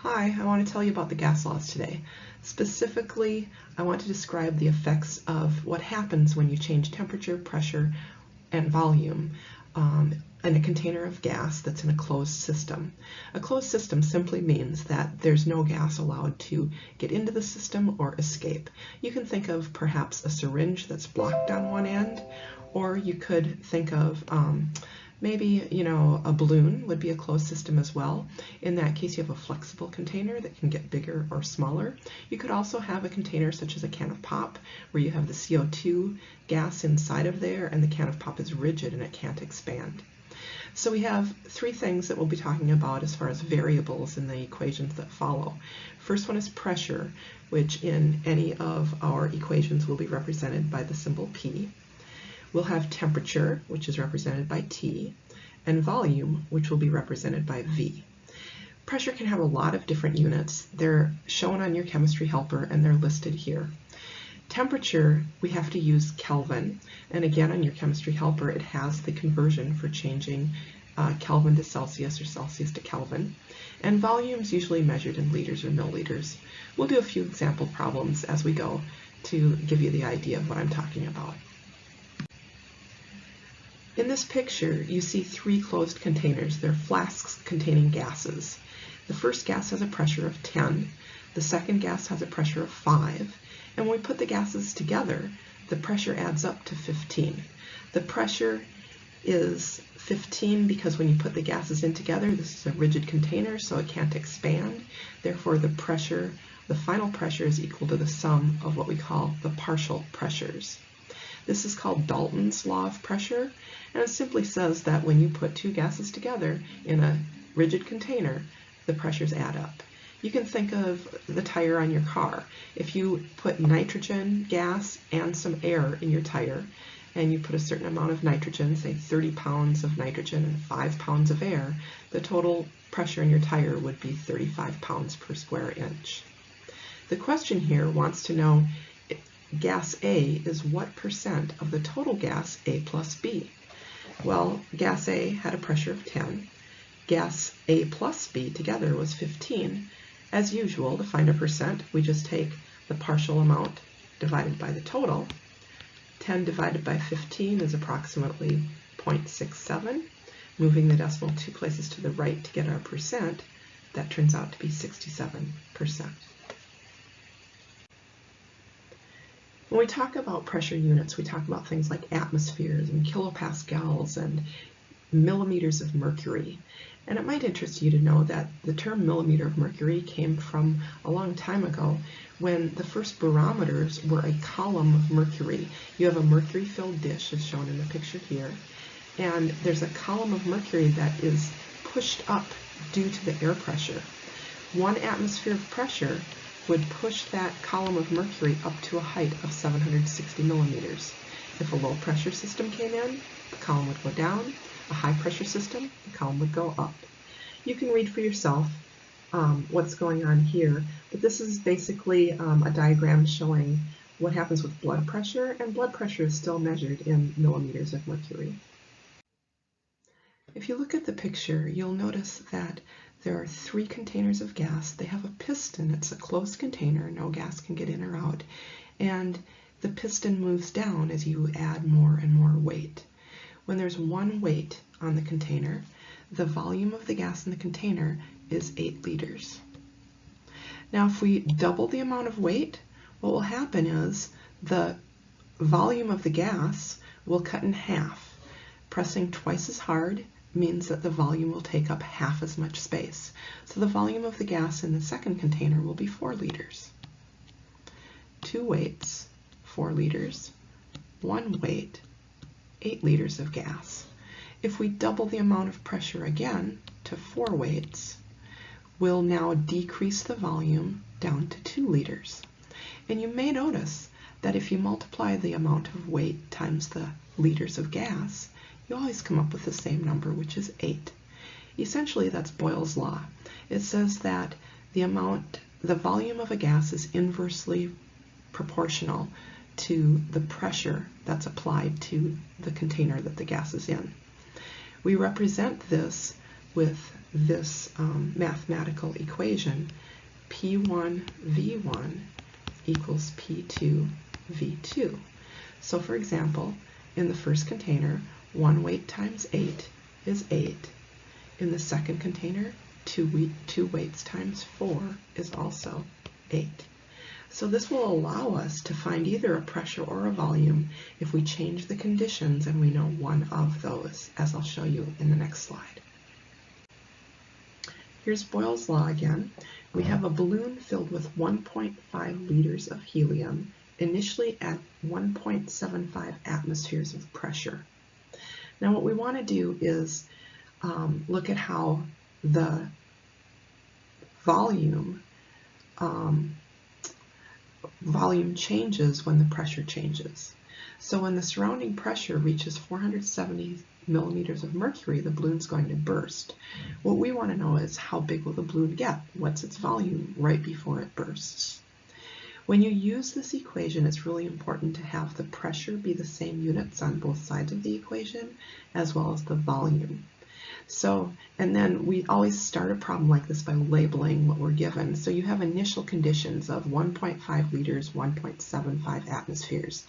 Hi, I want to tell you about the gas laws today. Specifically, I want to describe the effects of what happens when you change temperature, pressure, and volume in a container of gas that's in a closed system. A closed system simply means that there's no gas allowed to get into the system or escape. You can think of perhaps a syringe that's blocked on one end, or you could think of maybe, a balloon would be a closed system as well. In that case, you have a flexible container that can get bigger or smaller. You could also have a container such as a can of pop, where you have the CO2 gas inside of there, and the can of pop is rigid and it can't expand. So we have three things that we'll be talking about as far as variables in the equations that follow. First one is pressure, which in any of our equations will be represented by the symbol P. We'll have temperature, which is represented by T, and volume, which will be represented by V. Pressure can have a lot of different units. They're shown on your chemistry helper and they're listed here. Temperature, we have to use Kelvin, and again on your chemistry helper it has the conversion for changing Kelvin to Celsius or Celsius to Kelvin. And volume is usually measured in liters or milliliters. We'll do a few example problems as we go to give you the idea of what I'm talking about. In this picture, you see three closed containers. They're flasks containing gases. The first gas has a pressure of 10, the second gas has a pressure of 5, and when we put the gases together, the pressure adds up to 15. The pressure is 15 because when you put the gases in together, this is a rigid container, so it can't expand. Therefore, the final pressure is equal to the sum of what we call the partial pressures. This is called Dalton's law of pressure, and it simply says that when you put two gases together in a rigid container, the pressures add up. You can think of the tire on your car. If you put nitrogen gas and some air in your tire, and you put a certain amount of nitrogen, say 30 pounds of nitrogen and 5 pounds of air, the total pressure in your tire would be 35 pounds per square inch. The question here wants to know gas A is what percent of the total gas A plus B? Well, gas A had a pressure of 10. Gas A plus B together was 15. As usual, to find a percent, we just take the partial amount divided by the total. 10 divided by 15 is approximately 0.67. Moving the decimal 2 places to the right to get our percent, that turns out to be 67%. When we talk about pressure units, we talk about things like atmospheres and kilopascals and millimeters of mercury. And it might interest you to know that the term millimeter of mercury came from a long time ago when the first barometers were a column of mercury. You have a mercury-filled dish as shown in the picture here, and there's a column of mercury that is pushed up due to the air pressure. 1 atmosphere of pressure would push that column of mercury up to a height of 760 millimeters. If a low pressure system came in, the column would go down. A high pressure system, the column would go up. You can read for yourself what's going on here, but this is basically a diagram showing what happens with blood pressure, and blood pressure is still measured in millimeters of mercury. If you look at the picture, you'll notice that there are three containers of gas. They have a piston. It's a closed container. No gas can get in or out. And the piston moves down as you add more and more weight. When there's one weight on the container, the volume of the gas in the container is 8 liters. Now, if we double the amount of weight, what will happen is the volume of the gas will cut in half. Pressing twice as hard means that the volume will take up half as much space. So the volume of the gas in the second container will be 4 liters. 2 weights, 4 liters. 1 weight, 8 liters of gas. If we double the amount of pressure again to 4 weights, we'll now decrease the volume down to 2 liters. And you may notice that if you multiply the amount of weight times the liters of gas, you always come up with the same number, which is 8. Essentially, that's Boyle's law. It says that the volume of a gas is inversely proportional to the pressure that's applied to the container that the gas is in. We represent this with this mathematical equation, P1V1 equals P2V2. So for example, in the first container, 1 weight times 8 is 8. In the second container, 2 weights times 4 is also 8. So this will allow us to find either a pressure or a volume if we change the conditions and we know one of those, as I'll show you in the next slide. Here's Boyle's law again. We have a balloon filled with 1.5 liters of helium, initially at 1.75 atmospheres of pressure. Now what we want to do is look at how the volume changes when the pressure changes. So when the surrounding pressure reaches 470 millimeters of mercury, the balloon's going to burst. What we want to know is how big will the balloon get? What's its volume right before it bursts? When you use this equation, it's really important to have the pressure be the same units on both sides of the equation, as well as the volume. So, and then we always start a problem like this by labeling what we're given. So you have initial conditions of 1.5 liters, 1.75 atmospheres.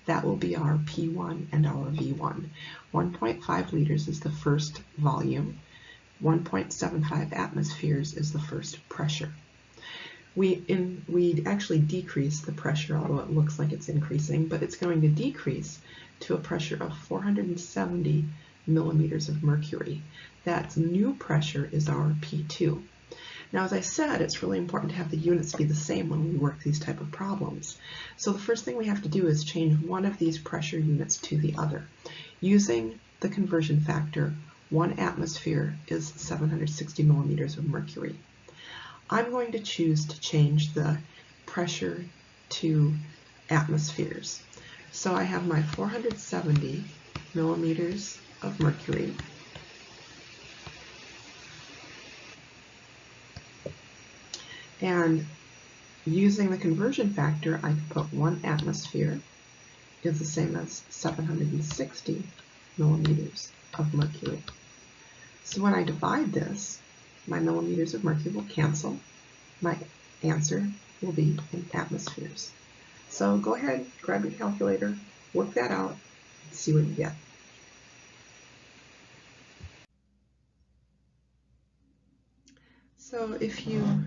That will be our P1 and our V1. 1.5 liters is the first volume. 1.75 atmospheres is the first pressure. We actually decrease the pressure, although it looks like it's increasing, but it's going to decrease to a pressure of 470 millimeters of mercury. That new pressure is our P2. Now, as I said, it's really important to have the units be the same when we work these type of problems. So the first thing we have to do is change one of these pressure units to the other. Using the conversion factor, 1 atmosphere is 760 millimeters of mercury. I'm going to choose to change the pressure to atmospheres. So I have my 470 millimeters of mercury. And using the conversion factor, I can put 1 atmosphere is the same as 760 millimeters of mercury. So when I divide this, my millimeters of mercury will cancel. My answer will be in atmospheres. So go ahead, grab your calculator, work that out, and see what you get. So if you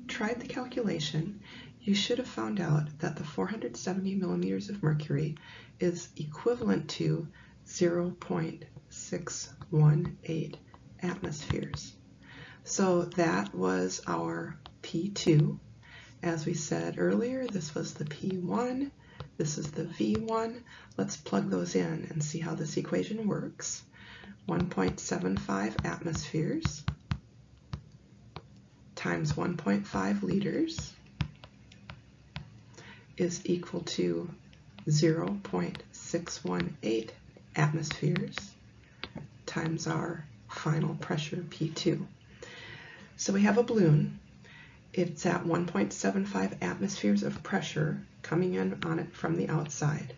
tried the calculation, you should have found out that the 470 millimeters of mercury is equivalent to 0.618 atmospheres. So that was our P2. As we said earlier, this was the P1, this is the V1. Let's plug those in and see how this equation works. 1.75 atmospheres times 1.5 liters is equal to 0.618 atmospheres times our final pressure P2. So we have a balloon. It's at 1.75 atmospheres of pressure coming in on it from the outside.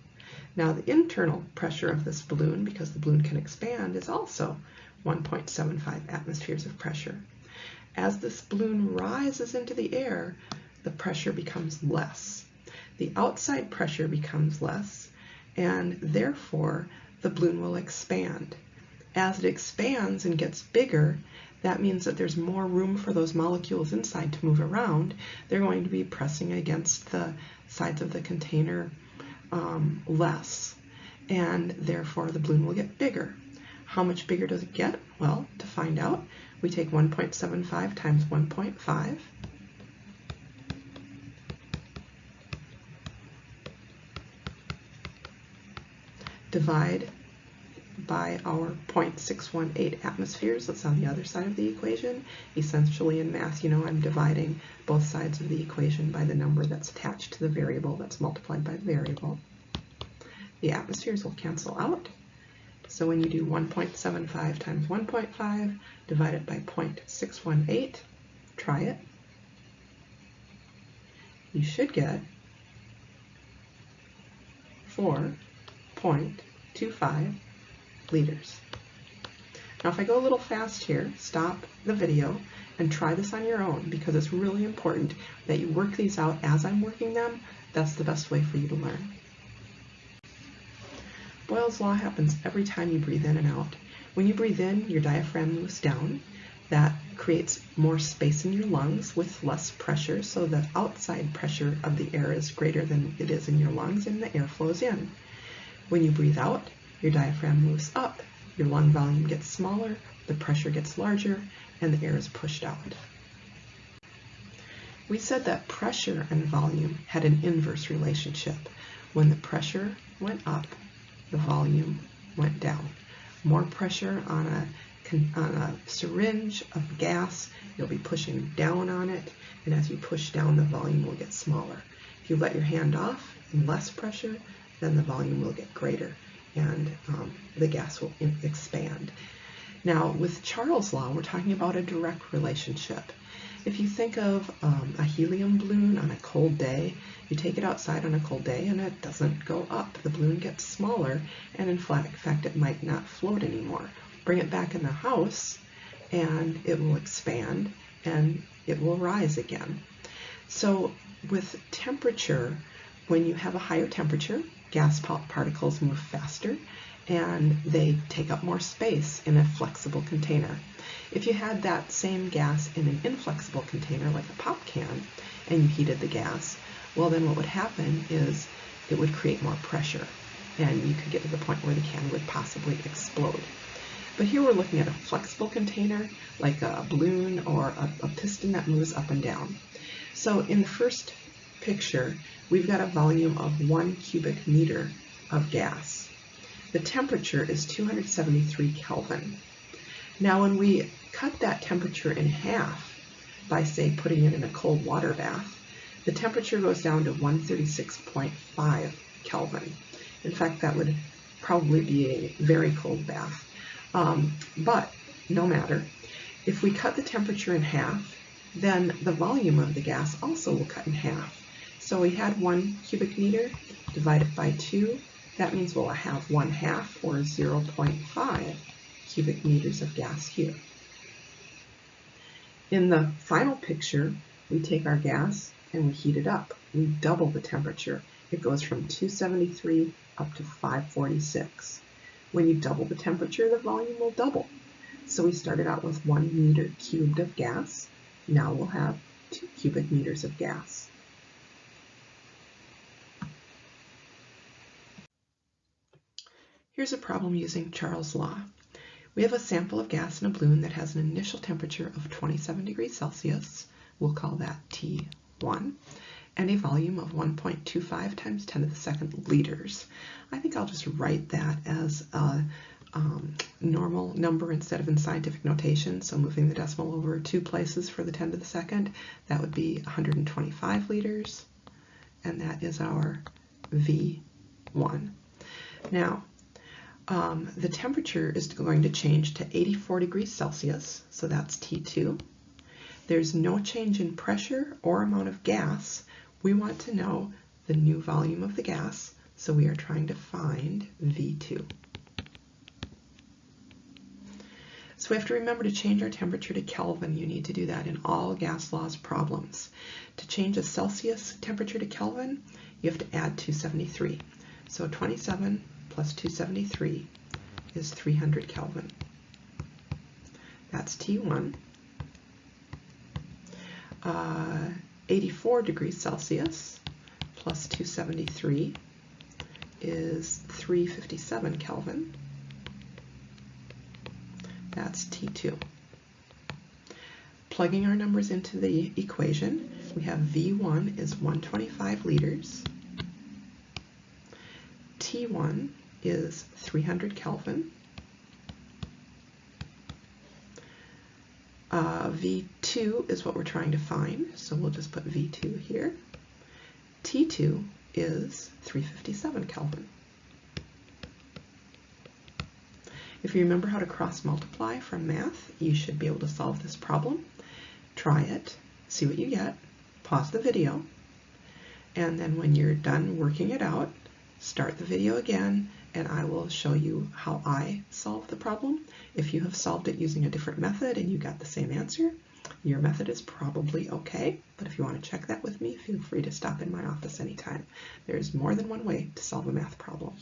Now the internal pressure of this balloon, because the balloon can expand, is also 1.75 atmospheres of pressure. As this balloon rises into the air, the pressure becomes less. The outside pressure becomes less, and therefore the balloon will expand. As it expands and gets bigger, that means that there's more room for those molecules inside to move around. They're going to be pressing against the sides of the container less, and therefore the balloon will get bigger. How much bigger does it get? Well, to find out, we take 1.75 times 1.5. Divide by our 0.618 atmospheres. That's on the other side of the equation. Essentially in math, you know, I'm dividing both sides of the equation by the number that's attached to the variable that's multiplied by the variable. The atmospheres will cancel out. So when you do 1.75 times 1.5 divided by 0.618, try it, you should get 4.25 liters. Now if I go a little fast here, stop the video and try this on your own, because it's really important that you work these out as I'm working them. That's the best way for you to learn. Boyle's law happens every time you breathe in and out. When you breathe in, your diaphragm moves down. That creates more space in your lungs with less pressure, so the outside pressure of the air is greater than it is in your lungs, and the air flows in. When you breathe out, your diaphragm moves up, your lung volume gets smaller, the pressure gets larger, and the air is pushed out. We said that pressure and volume had an inverse relationship. When the pressure went up, the volume went down. More pressure on a syringe of gas, you'll be pushing down on it, and as you push down, the volume will get smaller. If you let your hand off and less pressure, then the volume will get greater, and the gas will expand. Now, with Charles' law, we're talking about a direct relationship. If you think of a helium balloon on a cold day, you take it outside on a cold day and it doesn't go up. The balloon gets smaller, and in fact, it might not float anymore. Bring it back in the house and it will expand and it will rise again. So with temperature, when you have a higher temperature, gas particles move faster and they take up more space in a flexible container. If you had that same gas in an inflexible container like a pop can and you heated the gas, well then what would happen is it would create more pressure and you could get to the point where the can would possibly explode. But here we're looking at a flexible container like a balloon or a piston that moves up and down. So in the first picture, we've got a volume of 1 cubic meter of gas. The temperature is 273 Kelvin. Now when we cut that temperature in half by, say, putting it in a cold water bath, the temperature goes down to 136.5 Kelvin. In fact, that would probably be a very cold bath. But no matter, if we cut the temperature in half, then the volume of the gas also will cut in half. So we had 1 cubic meter divided by 2. That means we'll have 1/2 or 0.5 cubic meters of gas here. In the final picture, we take our gas and we heat it up. We double the temperature. It goes from 273 up to 546. When you double the temperature, the volume will double. So we started out with 1 meter cubed of gas. Now we'll have 2 cubic meters of gas. Here's a problem using Charles' law. We have a sample of gas in a balloon that has an initial temperature of 27 degrees Celsius. We'll call that T1. And a volume of 1.25 times 10 to the second liters. I think I'll just write that as a normal number instead of in scientific notation, so moving the decimal over 2 places for the 10 to the second, that would be 125 liters, and that is our V1. Now, the temperature is going to change to 84 degrees Celsius, so that's T2. There's no change in pressure or amount of gas. We want to know the new volume of the gas, so we are trying to find V2. So we have to remember to change our temperature to Kelvin. You need to do that in all gas laws problems. To change a Celsius temperature to Kelvin, you have to add 273. So 27 plus 273 is 300 Kelvin. That's T1. 84 degrees Celsius plus 273 is 357 Kelvin. That's T2. Plugging our numbers into the equation, we have V1 is 125 liters. T1 is 300 Kelvin. V2 is what we're trying to find, so we'll just put V2 here. T2 is 357 Kelvin. If you remember how to cross multiply from math, you should be able to solve this problem. Try it, see what you get, pause the video, and then when you're done working it out, start the video again and I will show you how I solve the problem. If you have solved it using a different method and you got the same answer, your method is probably okay, but if you want to check that with me, feel free to stop in my office anytime. There's more than one way to solve a math problem.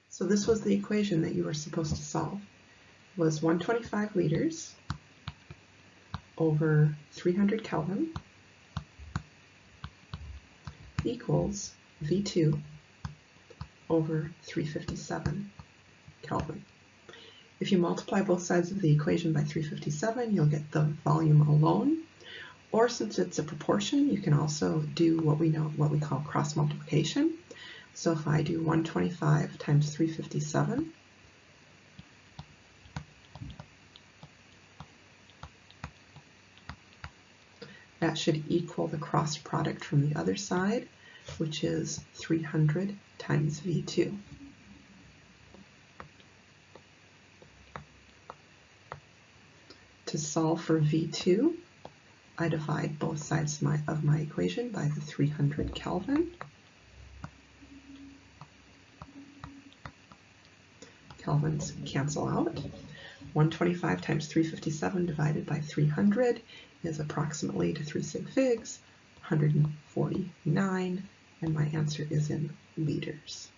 So this was the equation that you were supposed to solve. It was 125 liters over 300 Kelvin equals V2 over 357 Kelvin. If you multiply both sides of the equation by 357, you'll get the volume alone. Or since it's a proportion, you can also do what we call cross multiplication. So if I do 125 times 357, that should equal the cross product from the other side, which is 300 times V2. To solve for V2, I divide both sides of my equation by the 300 Kelvin. Kelvins cancel out. 125 times 357 divided by 300 is approximately, to 3 sig figs, 149, and my answer is in liters.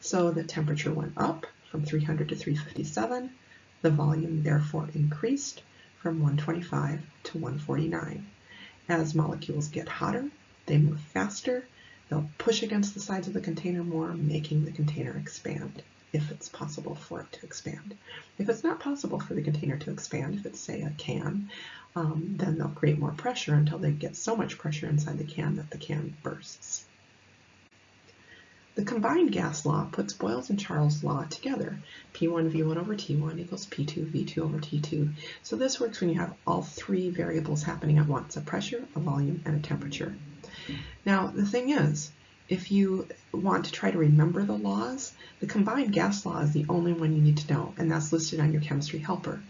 So the temperature went up from 300 to 357. The volume therefore increased from 125 to 149. As molecules get hotter, they move faster. They'll push against the sides of the container more, making the container expand, if it's possible for it to expand. If it's not possible for the container to expand, if it's, say, a can, then they'll create more pressure until they get so much pressure inside the can that the can bursts. The combined gas law puts Boyle's and Charles' law together. P1 V1 over T1 equals P2 V2 over T2. So this works when you have all three variables happening at once, a pressure, a volume, and a temperature. Now, the thing is, if you want to try to remember the laws, the combined gas law is the only one you need to know, and that's listed on your chemistry helper.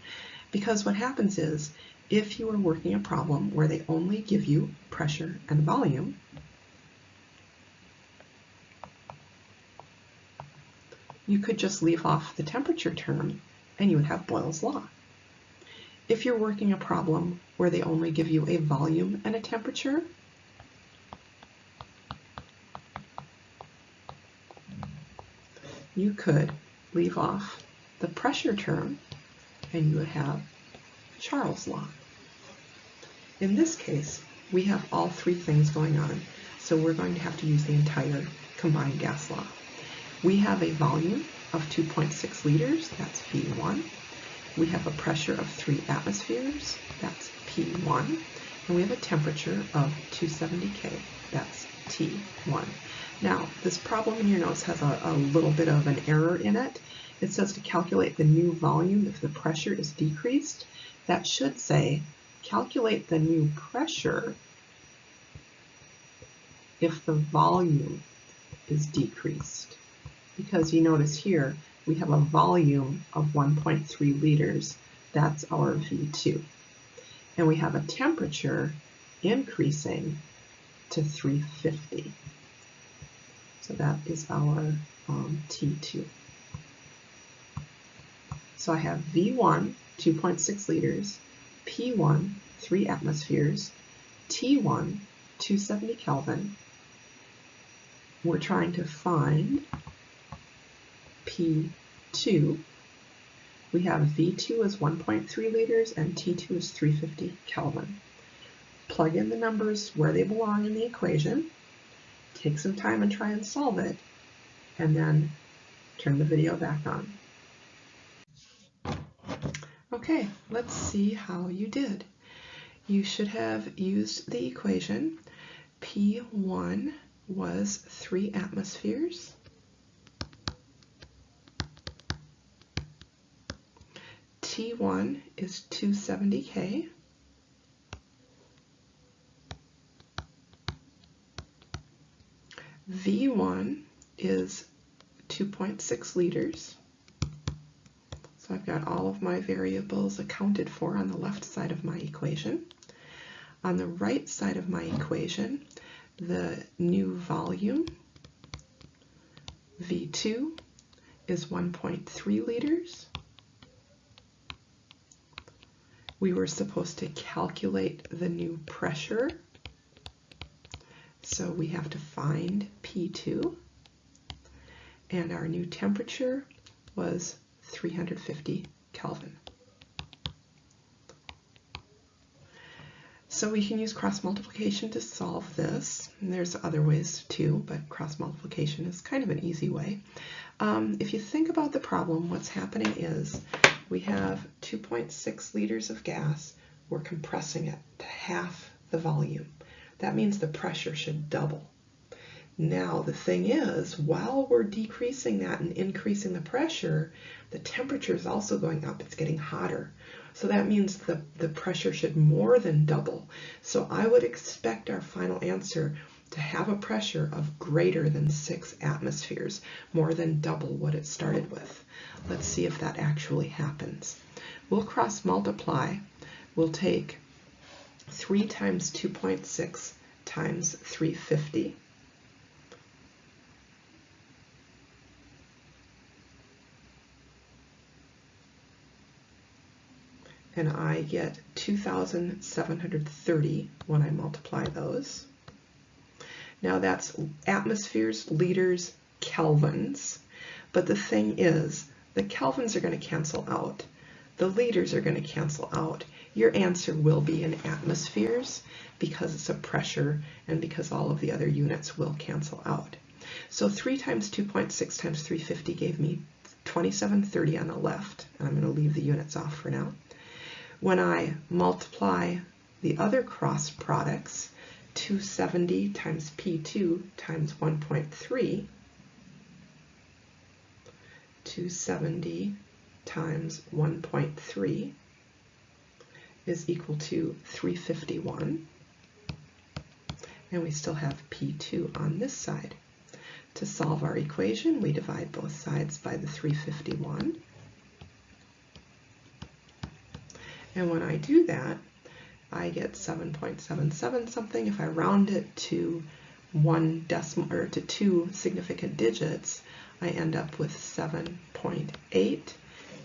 Because what happens is, if you are working a problem where they only give you pressure and volume, you could just leave off the temperature term and you would have Boyle's law. If you're working a problem where they only give you a volume and a temperature, you could leave off the pressure term and you would have Charles' law. In this case, we have all three things going on, so we're going to have to use the entire combined gas law. We have a volume of 2.6 liters, that's V1. We have a pressure of 3 atmospheres, that's P1. And we have a temperature of 270 K, that's T1. Now, this problem in your notes has a little bit of an error in it. It says to calculate the new volume if the pressure is decreased. That should say, calculate the new pressure if the volume is decreased. Because you notice here, we have a volume of 1.3 liters. That's our V2. And we have a temperature increasing to 350. So that is our T2. So I have V1, 2.6 liters, P1, 3 atmospheres, T1, 270 Kelvin. We're trying to find P2. We have V2 is 1.3 liters and T2 is 350 Kelvin. Plug in the numbers where they belong in the equation, take some time and try and solve it, and then turn the video back on. Okay, let's see how you did. You should have used the equation. P1 was 3 atmospheres. T1 is 270 K. V1 is 2.6 liters. So I've got all of my variables accounted for on the left side of my equation. On the right side of my equation, The new volume, V2, is 1.3 liters. We were supposed to calculate the new pressure, so we have to find P2, and our new temperature was 350 Kelvin. So we can use cross multiplication to solve this. And there's other ways too, but cross multiplication is kind of an easy way. If you think about the problem, what's happening is we have 2.6 liters of gas. We're compressing it to half the volume. That means the pressure should double. Now the thing is, while we're decreasing that and increasing the pressure, the temperature is also going up. It's getting hotter. So that means the pressure should more than double. So I would expect our final answer to have a pressure of greater than 6 atmospheres, more than double what it started with. Let's see if that actually happens. We'll cross multiply. We'll take 3 times 2.6 times 350. And I get 2,730 when I multiply those. Now that's atmospheres, liters, kelvins. But the thing is, the kelvins are going to cancel out. The liters are going to cancel out. Your answer will be in atmospheres because it's a pressure and because all of the other units will cancel out. So 3 times 2.6 times 350 gave me 2730 on the left. And I'm going to leave the units off for now. When I multiply the other cross products, 270 times P2 times 1.3, 270 times 1.3 is equal to 351. And we still have P2 on this side. To solve our equation, we divide both sides by the 351. And when I do that, I get 7.77 something. If I round it to 1 decimal or to 2 significant digits, I end up with 7.8,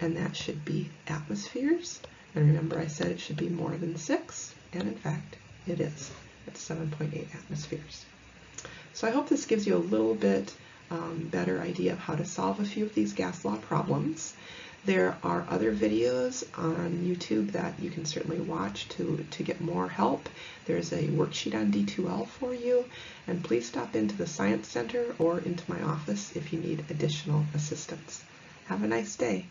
and that should be atmospheres. And remember, I said it should be more than 6, and in fact, it is. It's 7.8 atmospheres. So I hope this gives you a little bit better idea of how to solve a few of these gas law problems. There are other videos on YouTube that you can certainly watch to get more help. There's a worksheet on D2L for you, and please stop into the Science Center or into my office if you need additional assistance. Have a nice day.